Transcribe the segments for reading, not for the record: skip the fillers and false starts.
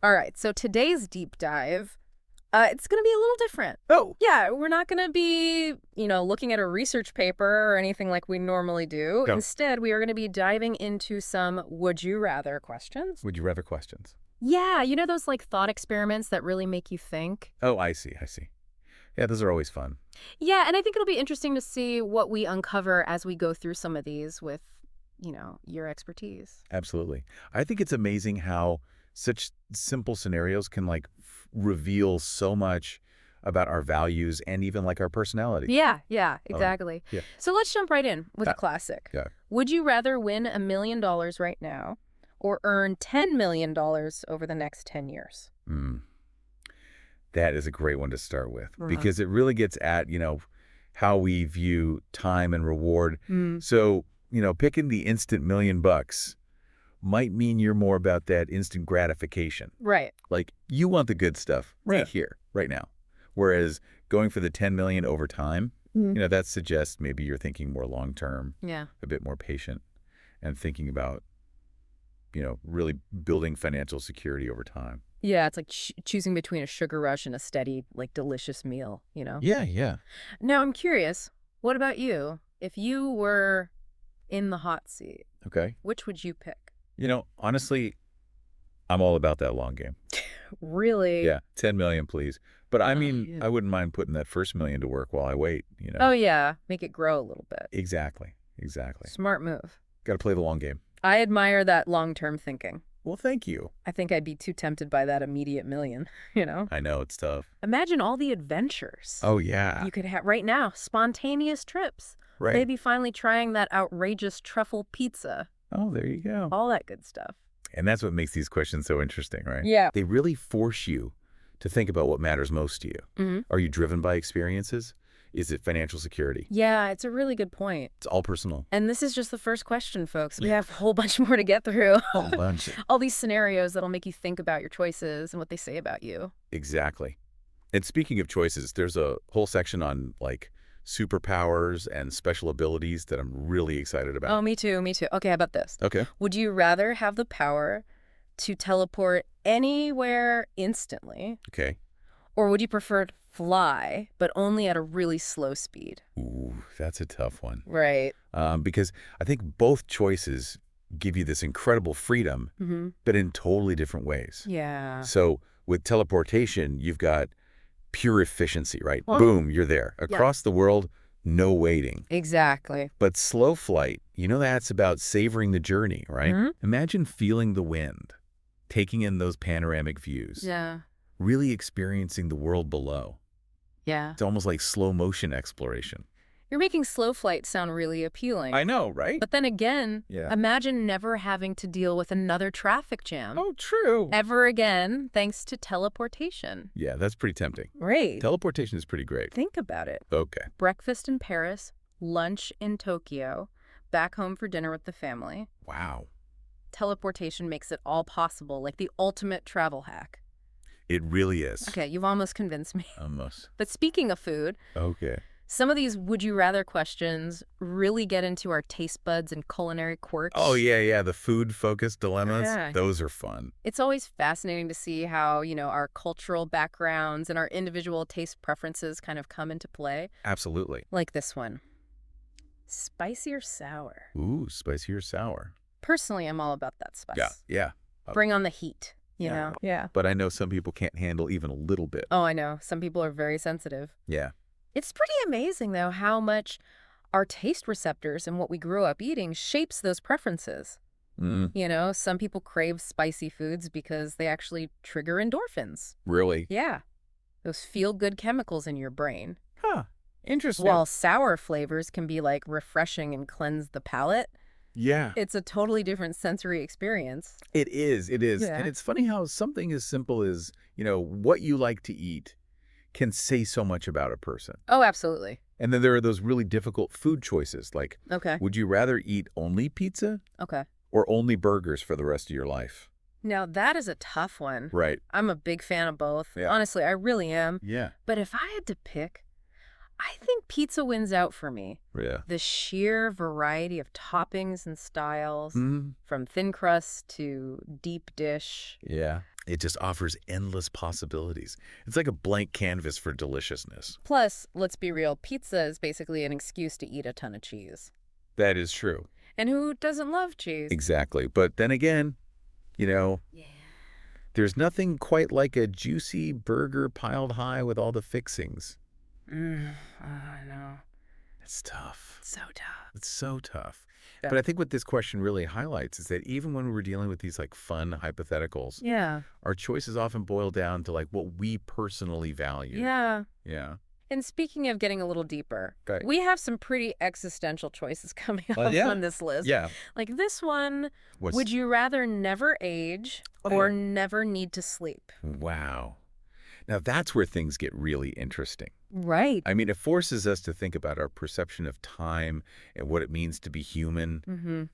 All right, so today's deep dive, it's going to be a little different. Oh. Yeah, we're not going to be, looking at a research paper or anything like we normally do. No. Instead, we are going to be diving into some would you rather questions. Would you rather questions? Yeah, those like thought experiments that really make you think? Oh, I see. Yeah, those are always fun. Yeah, and I think it'll be interesting to see what we uncover as we go through some of these with, your expertise. Absolutely. I think it's amazing how such simple scenarios can reveal so much about our values and even our personality. Yeah, exactly. Yeah. So let's jump right in with a classic. Yeah. Would you rather win $1 million right now or earn $10 million over the next 10 years? That is a great one to start with because it really gets at, how we view time and reward. So, picking the instant $1 million might mean you're more about that instant gratification. Right. Like you want the good stuff right here, right now. Whereas going for the 10 million over time, that suggests maybe you're thinking more long term, a bit more patient, and thinking about, really building financial security over time. Yeah, it's like choosing between a sugar rush and a steady, delicious meal, Yeah. Now, I'm curious, what about you? If you were in the hot seat, Okay. which would you pick? Honestly, I'm all about that long game. Really? Yeah, 10 million, please. But I mean, yeah. I wouldn't mind putting that first million to work while I wait, Oh, yeah. Make it grow a little bit. Exactly. Smart move. Got to play the long game. I admire that long-term thinking. Well, thank you. I think I'd be too tempted by that immediate million, I know, it's tough. Imagine all the adventures. Oh, yeah. You could have right now, spontaneous trips. Right. Maybe finally trying that outrageous truffle pizza. Oh, there you go. All that good stuff. And that's what makes these questions so interesting, right? Yeah. They really force you to think about what matters most to you. Are you driven by experiences? Is it financial security? Yeah, it's a really good point. It's all personal. And this is just the first question, folks. We have a whole bunch more to get through. A bunch. All these scenarios that'll make you think about your choices and what they say about you. Exactly. And speaking of choices, there's a whole section on superpowers and special abilities that I'm really excited about. Oh, me too. Okay, how about this? Okay. Would you rather have the power to teleport anywhere instantly? Okay. Or would you prefer to fly, but only at a really slow speed? Ooh, that's a tough one. Right. Because I think both choices give you this incredible freedom, but in totally different ways. Yeah. So with teleportation, you've got pure efficiency, right? Boom, you're there. Across the world, no waiting. Exactly. But slow flight, that's about savoring the journey, right? Imagine feeling the wind, taking in those panoramic views. Yeah. Really experiencing the world below. Yeah. It's almost like slow motion exploration. You're making slow flight sound really appealing. I know, right? But then again, Yeah. imagine never having to deal with another traffic jam. Oh, true. Ever again, thanks to teleportation. Yeah, that's pretty tempting. Right. Teleportation is pretty great. Think about it. Okay. Breakfast in Paris, lunch in Tokyo, back home for dinner with the family. Wow. Teleportation makes it all possible, like the ultimate travel hack. It really is. Okay, you've almost convinced me. Almost. But speaking of food, Okay. some of these would you rather questions really get into our taste buds and culinary quirks. Oh, yeah. The food-focused dilemmas. Yeah. Those are fun. It's always fascinating to see how, our cultural backgrounds and our individual taste preferences kind of come into play. Absolutely. Like this one. Spicy or sour? Ooh, spicy or sour. Personally, I'm all about that spice. Yeah. Bring on the heat, you know? Yeah. But I know some people can't handle even a little bit. Oh, I know. Some people are very sensitive. Yeah. It's pretty amazing, though, how much our taste receptors and what we grew up eating shapes those preferences. Some people crave spicy foods because they actually trigger endorphins. Really? Yeah. Those feel-good chemicals in your brain. Huh. Interesting. While sour flavors can be refreshing and cleanse the palate. Yeah. It's a totally different sensory experience. It is. Yeah. And it's funny how something as simple as, what you like to eat can say so much about a person. Oh, absolutely. And then there are those really difficult food choices, like, Okay. would you rather eat only pizza Okay. or only burgers for the rest of your life? Now, that is a tough one. Right. I'm a big fan of both. Yeah. Honestly, I really am. Yeah. But if I had to pick, I think pizza wins out for me. Yeah. The sheer variety of toppings and styles, Mm. from thin crust to deep dish. Yeah. It just offers endless possibilities. It's like a blank canvas for deliciousness. Plus, let's be real, pizza is basically an excuse to eat a ton of cheese. That is true. And who doesn't love cheese? Exactly. But then again, yeah, there's nothing quite like a juicy burger piled high with all the fixings. I know. It's tough. So tough. It's so tough. Yeah. But I think what this question really highlights is that even when we're dealing with these fun hypotheticals, our choices often boil down to what we personally value. Yeah. Yeah. And speaking of getting a little deeper, we have some pretty existential choices coming up on this list. Yeah. Like this one, would you rather never age or never need to sleep? Wow. Now that's where things get really interesting. Right. I mean, it forces us to think about our perception of time and what it means to be human.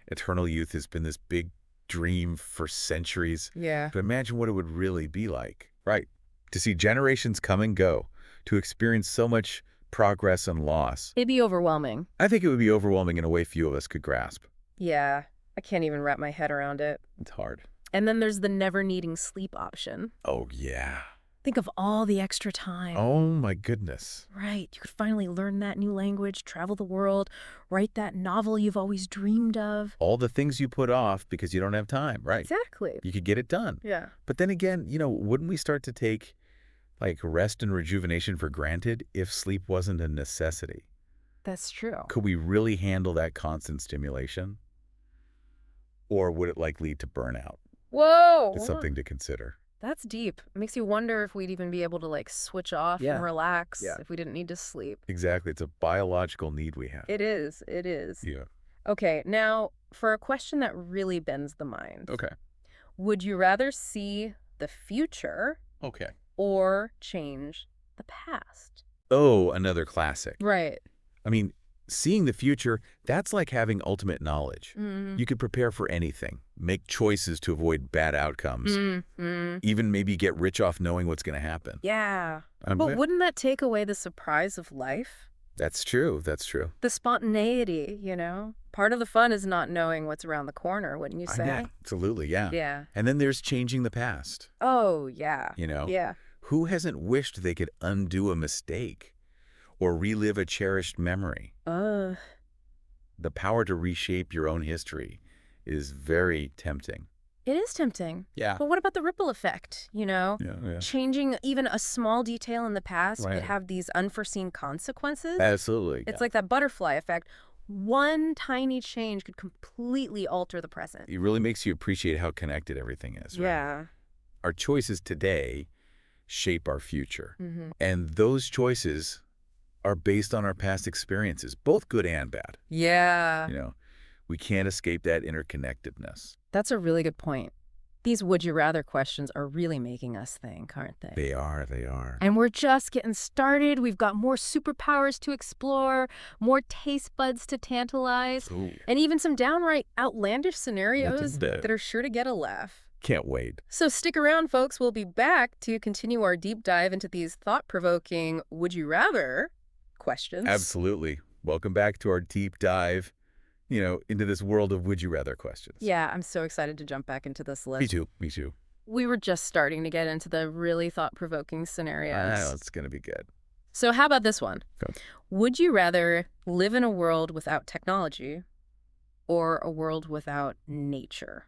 Eternal youth has been this big dream for centuries. Yeah. But imagine what it would really be like, right? To see generations come and go, to experience so much progress and loss. It'd be overwhelming. I think it would be overwhelming in a way few of us could grasp. Yeah. I can't even wrap my head around it. It's hard. And then there's the never needing sleep option. Oh, yeah. Think of all the extra time. Oh, my goodness. Right. You could finally learn that new language, travel the world, write that novel you've always dreamed of. All the things you put off because you don't have time, right? Exactly. You could get it done. Yeah. But then again, wouldn't we start to take rest and rejuvenation for granted if sleep wasn't a necessity? That's true. Could we really handle that constant stimulation? Or would it lead to burnout? Whoa! It's something to consider. That's deep. It makes you wonder if we'd even be able to switch off and relax if we didn't need to sleep. Exactly. It's a biological need we have. It is. It is. Yeah. Okay, now for a question that really bends the mind. Okay. Would you rather see the future or change the past? Oh, another classic. Right. I mean, seeing the future, that's like having ultimate knowledge. You could prepare for anything, make choices to avoid bad outcomes, even maybe get rich off knowing what's going to happen. Yeah. But wouldn't that take away the surprise of life? That's true. That's true. The spontaneity, Part of the fun is not knowing what's around the corner, wouldn't you say? Yeah, absolutely, yeah. Yeah. And then there's changing the past. Oh, yeah. Yeah. Who hasn't wished they could undo a mistake? Or relive a cherished memory. The power to reshape your own history is very tempting. It is tempting. Yeah. But what about the ripple effect, Yeah. Changing even a small detail in the past could have these unforeseen consequences. Absolutely. It's like that butterfly effect. One tiny change could completely alter the present. It really makes you appreciate how connected everything is. Right? Yeah. Our choices today shape our future. And those choices are based on our past experiences, both good and bad. Yeah. We can't escape that interconnectedness. That's a really good point. These would you rather questions are really making us think, aren't they? They are, they are. And we're just getting started. We've got more superpowers to explore, more taste buds to tantalize, and even some downright outlandish scenarios that are sure to get a laugh. Can't wait. So stick around, folks. We'll be back to continue our deep dive into these thought-provoking would you rather questions. Absolutely. Welcome back to our deep dive, into this world of would you rather questions. Yeah, I'm so excited to jump back into this list. Me too. Me too. We were just starting to get into the really thought-provoking scenarios. It's going to be good. So how about this one? Go. Would you rather live in a world without technology or a world without nature?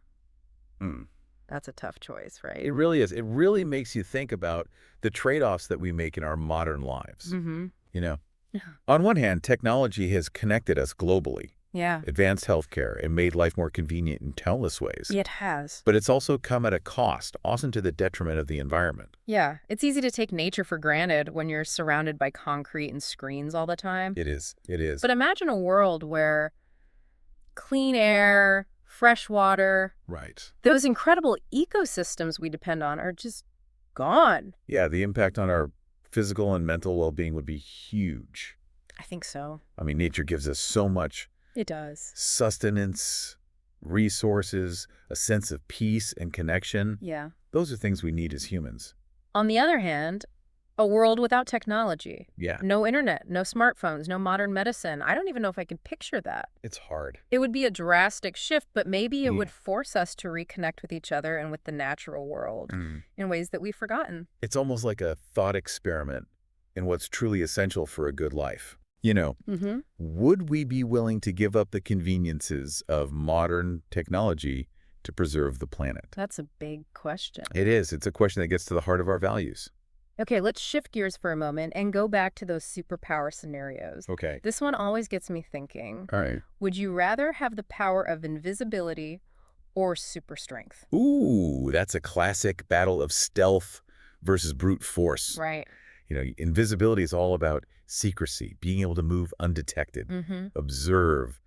That's a tough choice, right? It really is. It really makes you think about the trade-offs that we make in our modern lives. On one hand, technology has connected us globally. Yeah. Advanced healthcare and made life more convenient in countless ways. It has. But it's also come at a cost, often to the detriment of the environment. Yeah. It's easy to take nature for granted when you're surrounded by concrete and screens all the time. It is. It is. But imagine a world where clean air, fresh water, those incredible ecosystems we depend on are just gone. Yeah, the impact on our physical and mental well-being would be huge. I think so. I mean, nature gives us so much. It does. Sustenance, resources, a sense of peace and connection. Yeah. Those are things we need as humans. On the other hand, A world without technology. Yeah. No internet, no smartphones, no modern medicine. I don't even know if I can picture that. It's hard. It would be a drastic shift, but maybe it would force us to reconnect with each other and with the natural world in ways that we've forgotten. It's almost like a thought experiment in what's truly essential for a good life. You know, would we be willing to give up the conveniences of modern technology to preserve the planet? That's a big question. It is. It's a question that gets to the heart of our values. Okay, let's shift gears for a moment and go back to those superpower scenarios. Okay. This one always gets me thinking. All right. Would you rather have the power of invisibility or super strength? Ooh, that's a classic battle of stealth versus brute force. Right. You know, invisibility is all about secrecy, being able to move undetected, observe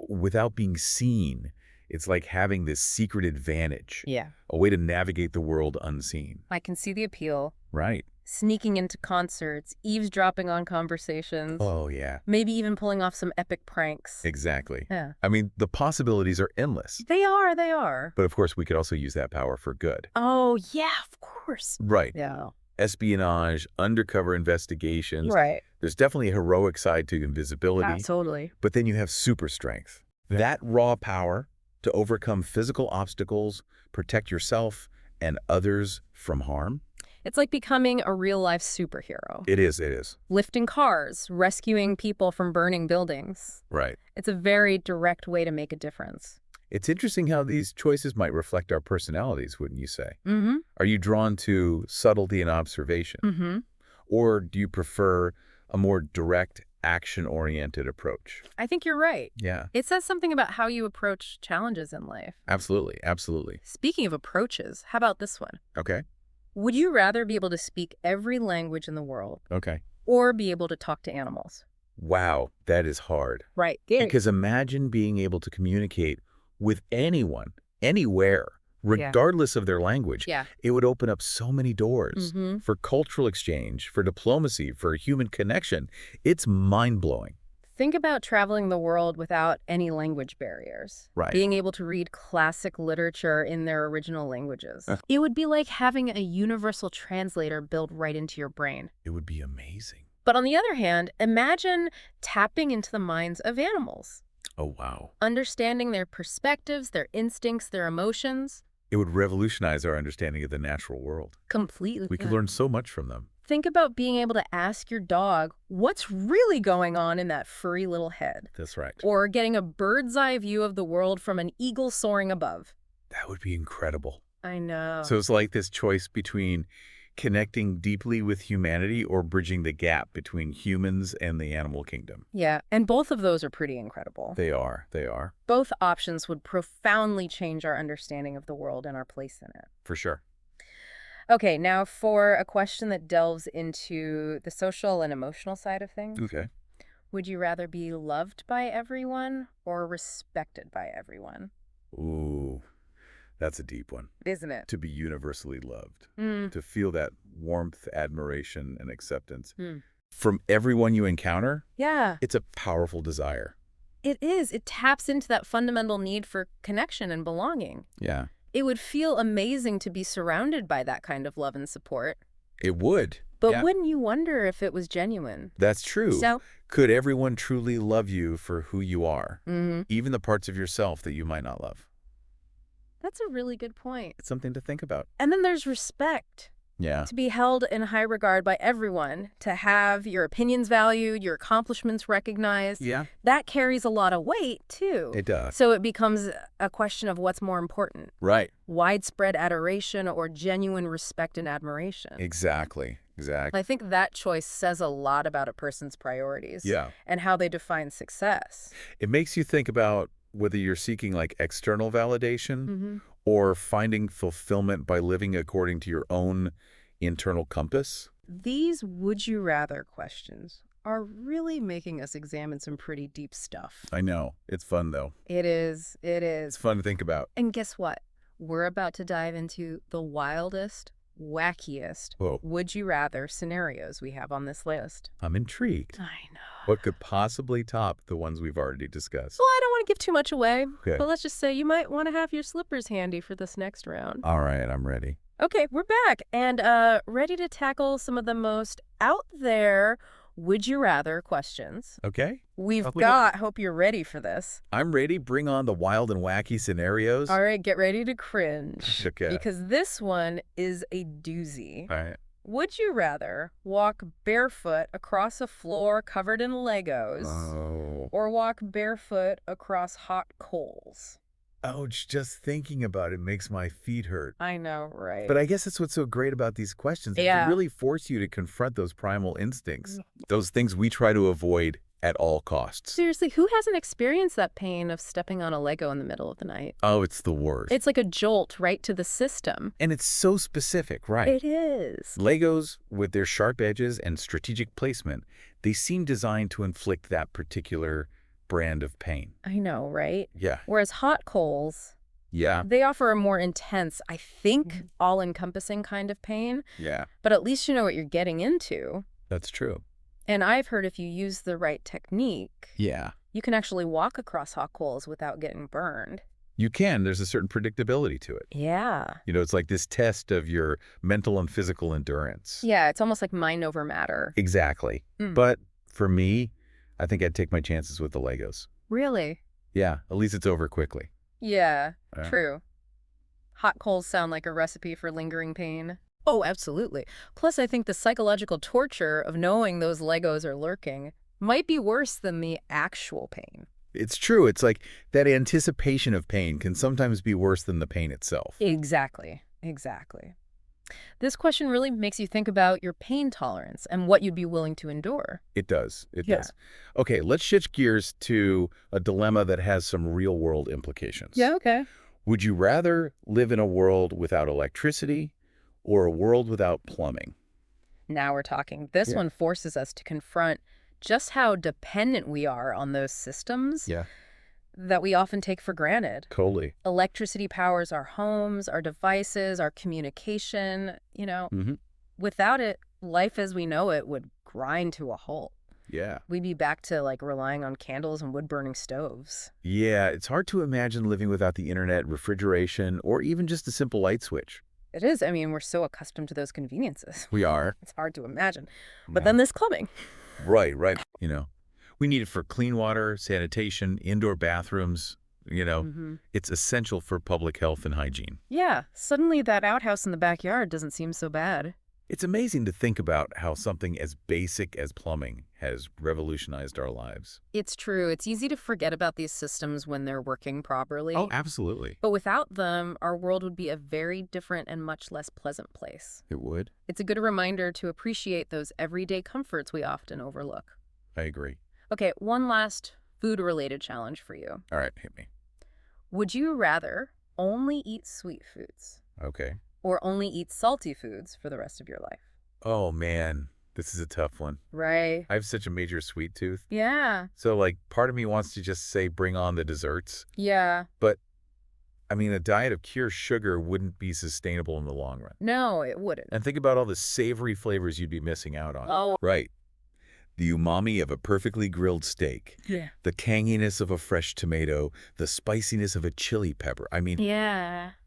without being seen. It's like having this secret advantage. Yeah. A way to navigate the world unseen. I can see the appeal. Right. Sneaking into concerts, eavesdropping on conversations. Oh, yeah. Maybe even pulling off some epic pranks. Exactly. Yeah. I mean, the possibilities are endless. They are, they are. But of course, we could also use that power for good. Oh, yeah, of course. Right. Yeah. Espionage, undercover investigations. Right. There's definitely a heroic side to invisibility. Totally. But then you have super strength. That raw power to overcome physical obstacles, protect yourself and others from harm. It's like becoming a real-life superhero. It is, it is. Lifting cars, rescuing people from burning buildings. Right. It's a very direct way to make a difference. It's interesting how these choices might reflect our personalities, wouldn't you say? Mm-hmm. Are you drawn to subtlety and observation? Mm-hmm. Or do you prefer a more direct, action-oriented approach? I think you're right. Yeah. It says something about how you approach challenges in life. Absolutely, absolutely. Speaking of approaches, how about this one? Okay. Would you rather be able to speak every language in the world Okay. or be able to talk to animals? Wow, that is hard. Right. Because imagine being able to communicate with anyone, anywhere, regardless of their language. Yeah. It would open up so many doors for cultural exchange, for diplomacy, for human connection. It's mind-blowing. Think about traveling the world without any language barriers. Right. Being able to read classic literature in their original languages. It would be like having a universal translator built right into your brain. It would be amazing. But on the other hand, imagine tapping into the minds of animals. Oh, wow. Understanding their perspectives, their instincts, their emotions. It would revolutionize our understanding of the natural world. Completely. We could learn so much from them. Think about being able to ask your dog what's really going on in that furry little head. That's right. Or getting a bird's eye view of the world from an eagle soaring above. That would be incredible. I know. So it's like this choice between connecting deeply with humanity or bridging the gap between humans and the animal kingdom. Yeah, and both of those are pretty incredible. They are. They are. Both options would profoundly change our understanding of the world and our place in it. For sure. Okay, now for a question that delves into the social and emotional side of things. Okay. Would you rather be loved by everyone or respected by everyone? Ooh, that's a deep one. Isn't it? To be universally loved. To feel that warmth, admiration, and acceptance from everyone you encounter. Yeah. It's a powerful desire. It is. It taps into that fundamental need for connection and belonging. Yeah. It would feel amazing to be surrounded by that kind of love and support. It would. But wouldn't you wonder if it was genuine? That's true. So, could everyone truly love you for who you are, even the parts of yourself that you might not love? That's a really good point. It's something to think about. And then there's respect. Yeah. To be held in high regard by everyone, to have your opinions valued, your accomplishments recognized. Yeah. That carries a lot of weight, too. It does. So it becomes a question of what's more important. Right. Widespread adoration or genuine respect and admiration. Exactly. Exactly. I think that choice says a lot about a person's priorities. Yeah. And how they define success. It makes you think about whether you're seeking like external validation or finding fulfillment by living according to your own internal compass. These would you rather questions are really making us examine some pretty deep stuff. I know. It's fun, though. It is. It It's is. fun to think about. And guess what? We're about to dive into the wildest, wackiest would you rather scenarios we have on this list. I'm intrigued. I know. What could possibly top the ones we've already discussed? Well, I don't want to give too much away, Okay. but let's just say you might want to have your slippers handy for this next round. All right, I'm ready. Okay, we're back and ready to tackle some of the most out there would you rather questions. Okay. Hope you're ready for this. I'm ready. Bring on the wild and wacky scenarios. All right, get ready to cringe. Okay. Because this one is a doozy. All right. Would you rather walk barefoot across a floor covered in Legos or walk barefoot across hot coals? Ouch, just thinking about it makes my feet hurt. I know, right? But I guess that's what's so great about these questions. Yeah. They really force you to confront those primal instincts, those things we try to avoid at all costs. Seriously, who hasn't experienced that pain of stepping on a Lego in the middle of the night? Oh, it's the worst. It's like a jolt right to the system. And it's so specific, right? It is. Legos, with their sharp edges and strategic placement, they seem designed to inflict that particular brand of pain. I know, right? Yeah. Whereas hot coals, they offer a more intense, I think, all-encompassing kind of pain. Yeah. But at least you know what you're getting into. That's true. And I've heard if you use the right technique, you can actually walk across hot coals without getting burned. You can. There's a certain predictability to it. Yeah. You know, it's like this test of your mental and physical endurance. Yeah, it's almost like mind over matter. Exactly. But for me, I think I'd take my chances with the Legos. Really? Yeah, at least it's over quickly. Yeah, true. Hot coals sound like a recipe for lingering pain. Oh, absolutely. Plus, I think the psychological torture of knowing those Legos are lurking might be worse than the actual pain. It's true. It's like that anticipation of pain can sometimes be worse than the pain itself. Exactly. Exactly. This question really makes you think about your pain tolerance and what you'd be willing to endure. It does. It does. Okay, let's shift gears to a dilemma that has some real-world implications. Yeah, okay. Would you rather live in a world without electricity or a world without plumbing? Now we're talking. This one forces us to confront just how dependent we are on those systems that we often take for granted. Totally. Electricity powers our homes, our devices, our communication, you know. Without it, life as we know it would grind to a halt. Yeah. We'd be back to like relying on candles and wood-burning stoves. Yeah, it's hard to imagine living without the internet, refrigeration, or even just a simple light switch. It is. I mean, we're so accustomed to those conveniences. We are. It's hard to imagine. But then there's plumbing. Right. You know, we need it for clean water, sanitation, indoor bathrooms. You know, it's essential for public health and hygiene. Yeah. Suddenly that outhouse in the backyard doesn't seem so bad. It's amazing to think about how something as basic as plumbing has revolutionized our lives. It's true. It's easy to forget about these systems when they're working properly. Oh, absolutely. But without them, our world would be a very different and much less pleasant place. It would. It's a good reminder to appreciate those everyday comforts we often overlook. I agree. Okay, one last food-related challenge for you. All right, hit me. Would you rather only eat sweet foods? Okay. Or only eat salty foods for the rest of your life? Oh, man. This is a tough one. Right. I have such a major sweet tooth. Yeah. So, like, part of me wants to just say, bring on the desserts. Yeah. But, I mean, a diet of pure sugar wouldn't be sustainable in the long run. No, it wouldn't. And think about all the savory flavors you'd be missing out on. Oh. Right. The umami of a perfectly grilled steak. Yeah. The canginess of a fresh tomato. The spiciness of a chili pepper. I mean,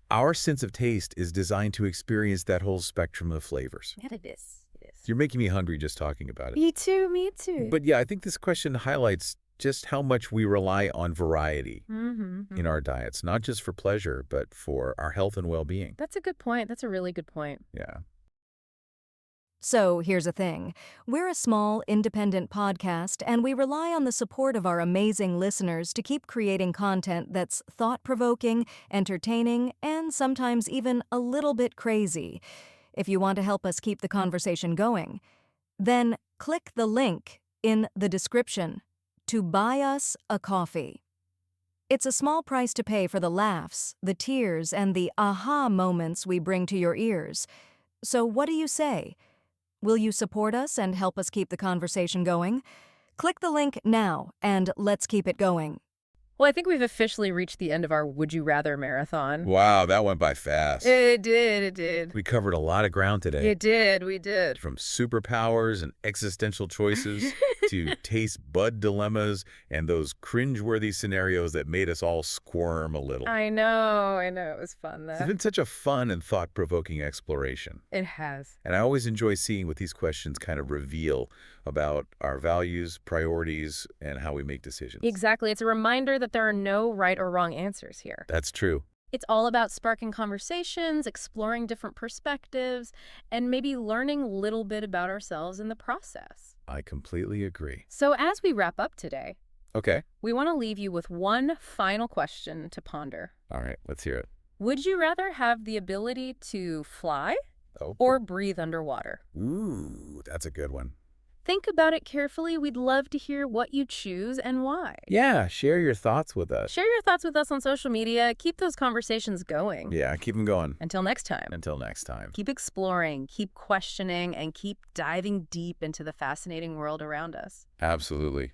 our sense of taste is designed to experience that whole spectrum of flavors. Yeah, it is. You're making me hungry just talking about it. Me too, me too. But yeah, I think this question highlights just how much we rely on variety in our diets, not just for pleasure, but for our health and well-being. That's a good point. That's a really good point. Yeah. So here's the thing. We're a small, independent podcast, and we rely on the support of our amazing listeners to keep creating content that's thought-provoking, entertaining, and sometimes even a little bit crazy. If you want to help us keep the conversation going, then click the link in the description to buy us a coffee. It's a small price to pay for the laughs, the tears, and the aha moments we bring to your ears. So what do you say? Will you support us and help us keep the conversation going? Click the link now, and let's keep it going. Well, I think we've officially reached the end of our Would You Rather marathon. Wow, that went by fast. It did. We covered a lot of ground today. We did. From superpowers and existential choices to taste bud dilemmas and those cringeworthy scenarios that made us all squirm a little. I know. It was fun, though. It's been such a fun and thought-provoking exploration. It has. And I always enjoy seeing what these questions kind of reveal about our values, priorities, and how we make decisions. Exactly. It's a reminder that there are no right or wrong answers here. That's true. It's all about sparking conversations, exploring different perspectives, and maybe learning a little bit about ourselves in the process. I completely agree. So as we wrap up today, Okay. we want to leave you with one final question to ponder. All right, let's hear it. Would you rather have the ability to fly or breathe underwater? Ooh, that's a good one. Think about it carefully. We'd love to hear what you choose and why. Yeah, share your thoughts with us. Share your thoughts with us on social media. Keep those conversations going. Yeah, keep them going. Until next time. Until next time. Keep exploring, keep questioning, and keep diving deep into the fascinating world around us. Absolutely.